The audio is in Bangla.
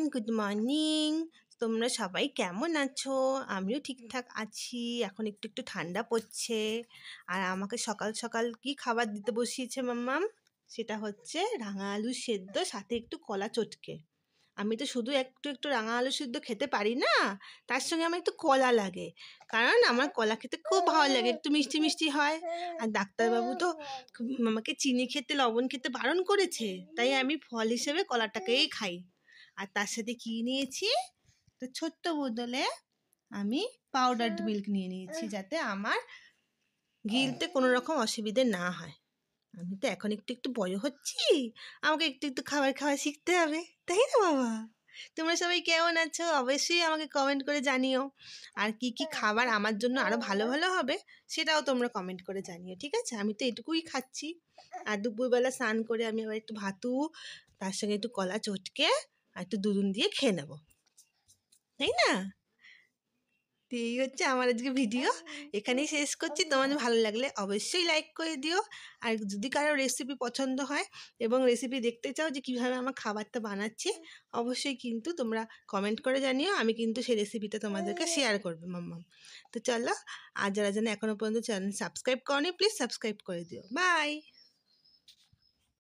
Everyone, good morning. তোমরা সবাই কেমন আছো? আমিও ঠিকঠাক আছি। এখন একটু একটু ঠান্ডা পড়ছে। আর আমাকে সকাল সকাল কি খাবার দিতে বসিয়েছে মাম্মাম? সেটা হচ্ছে রাঙা আলু সেদ্ধ, সাথে একটু কলা চটকে। আমি তো শুধু একটু একটু রাঙা আলু সেদ্ধ খেতে পারি না, তার সঙ্গে আমার একটু কলা লাগে। কারণ আমার কলা খেতে খুব ভালো লাগে, একটু মিষ্টি মিষ্টি হয়। আর ডাক্তারবাবু তো আমাকে চিনি খেতে, লবণ খেতে বারণ করেছে, তাই আমি ফল হিসেবে কলাটাকেই খাই। আর তার সাথে কি নিয়েছি, তো ছোট্ট বোতলে আমি পাউডারড মিল্ক নিয়ে নিয়েছি, যাতে আমার গিলতে কোনো রকম অসুবিধে না হয়। আমি তো এখন একটু একটু বড় হচ্ছি, আমাকে একটু একটু খাবার খাওয়া শিখতে হবে, তাই না বাবা? তোমরা সবাই কেমন আছো অবশ্যই আমাকে কমেন্ট করে জানিও। আর কি কি খাবার আমার জন্য আরও ভালো ভালো হবে সেটাও তোমরা কমেন্ট করে জানিও, ঠিক আছে? আমি তো এটুকুই খাচ্ছি। আর দুপুরবেলা স্নান করে আমি আবার একটু ভাতু, তার সঙ্গে একটু কলা চটকে আর একটু দুধ দিয়ে খেয়ে নেবো, তাই না? তো এই হচ্ছে আমার আজকে ভিডিও, এখানেই শেষ করছি। তোমাদের ভালো লাগলে অবশ্যই লাইক করে দিও। আর যদি কারো রেসিপি পছন্দ হয় এবং রেসিপি দেখতে চাও যে কীভাবে আমার খাবারটা বানাচ্ছি, অবশ্যই কিন্তু তোমরা কমেন্ট করে জানিও। আমি কিন্তু সেই রেসিপিটা তোমাদেরকে শেয়ার করবো মাম্মাম। তো চলো, আর যারা যেন এখনও পর্যন্ত চ্যানেল সাবস্ক্রাইব করনি, প্লিজ সাবস্ক্রাইব করে দিও। বাই।